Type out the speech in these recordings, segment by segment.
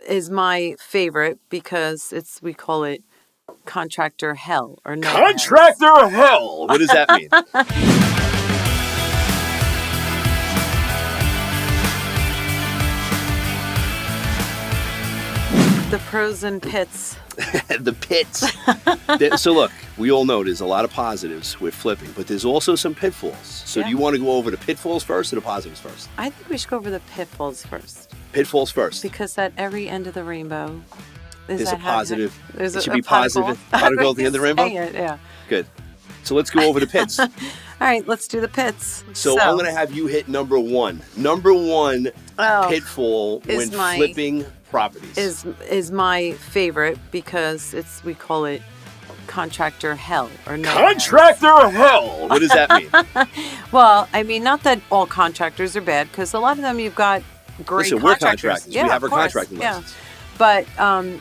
is my favorite because we call it Contractor Hell or no. Contractor Hell. What does that mean? The pros and pits. The pits. So look, we all know there's a lot of positives with flipping, but there's also some pitfalls. So do you want to go over the pitfalls first or the positives first? I think we should go over the pitfalls first. Pitfalls first. Because at every end of the rainbow, there's a positive. There's it should be positive. Particle at the end of the rainbow? Yeah. Good. So let's go over the pits. All right, let's do the pits. So I'm going to have you hit number one. Number one pitfall when flipping properties. Is my favorite because we call it Contractor Hell or no. Contractor Hell. What does that mean? Well, I mean, not that all contractors are bad, because a lot of them you've got great contractors. We're contractors. Yeah, we have our contracting license. But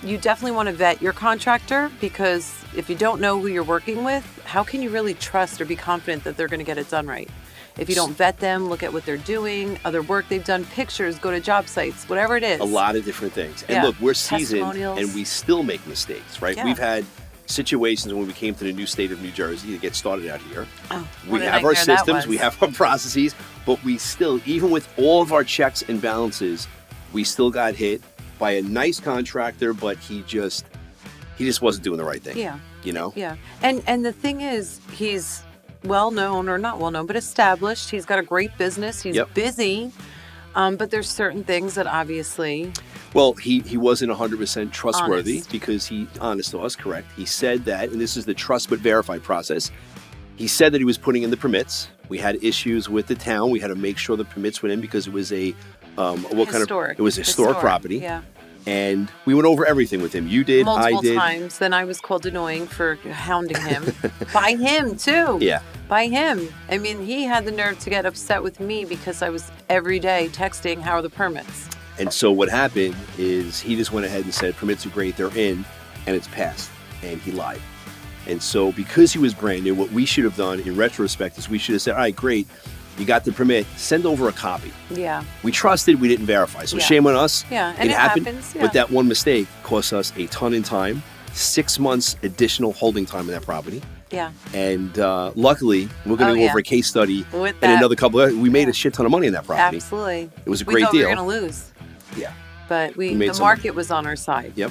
you definitely want to vet your contractor, because if you don't know who you're working with, how can you really trust or be confident that they're going to get it done right? If you don't vet them, look at what they're doing, other work they've done, pictures, go to job sites, whatever it is. A lot of different things. And look, we're seasoned and we still make mistakes, right? Yeah. We've had situations when we came to the new state of New Jersey to get started out here. We have our systems, we have our processes, but we still, even with all of our checks and balances, we still got hit by a nice contractor, but he just wasn't doing the right thing. Yeah. You know? Yeah. And the thing is, he's well-known, or not well-known, but established. He's got a great business. He's busy. But there's certain things that obviously... Well, he wasn't 100% trustworthy because honest to us, correct. He said that, and this is the trust but verify process. He said that he was putting in the permits. We had issues with the town. We had to make sure the permits went in because it was a historic property. Yeah. And we went over everything with him. You did, multiple I did. Times. Then I was called annoying for hounding him. By him, too. Yeah. By him. I mean, he had the nerve to get upset with me because I was every day texting, how are the permits? And so what happened is he just went ahead and said, permits are great, they're in, and it's passed. And he lied. And so because he was brand new, what we should have done in retrospect is we should have said, all right, great. You got the permit, send over a copy. Yeah. We trusted, we didn't verify. So shame on us. Yeah, and it happens. Yeah. But that one mistake cost us a ton in time, 6 months additional holding time in that property. Yeah. And luckily, we're going to go over a case study in another couple of we made a shit ton of money in that property. Absolutely. It was a great deal. We were going to lose. Yeah. But the market was on our side. Yep.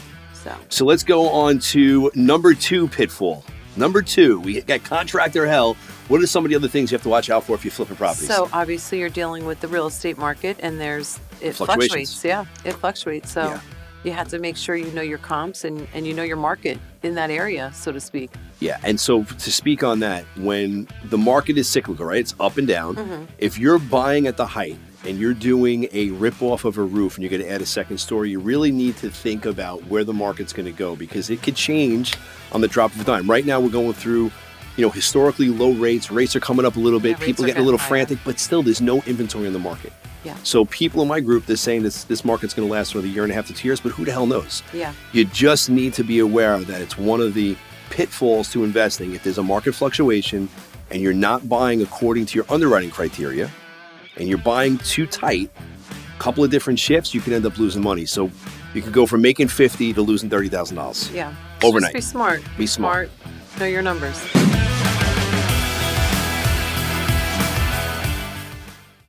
So let's go on to number 2 pitfall. Number 2, we got Contractor Hell. What are some of the other things you have to watch out for if you're flipping properties? So obviously you're dealing with the real estate market, and it fluctuates. Yeah, it fluctuates. So you have to make sure you know your comps and you know your market in that area, so to speak. Yeah, and so to speak on that, when the market is cyclical, right? It's up and down. If you're buying at the height and you're doing a rip-off of a roof and you're going to add a second story, you really need to think about where the market's going to go, because it could change on the drop of a dime. Right now we're going through, historically low rates. Rates are coming up a little bit. People are getting a little frantic, but still there's no inventory in the market. Yeah. So people in my group, they're saying this market's going to last for a year and a half to 2 years, but who the hell knows? Yeah. You just need to be aware that it's one of the pitfalls to investing. If there's a market fluctuation and you're not buying according to your underwriting criteria, and you're buying too tight, a couple of different shifts, you can end up losing money. So you could go from making $50,000 to losing $30,000. Yeah. Overnight. Just be smart. Be smart. Know your numbers.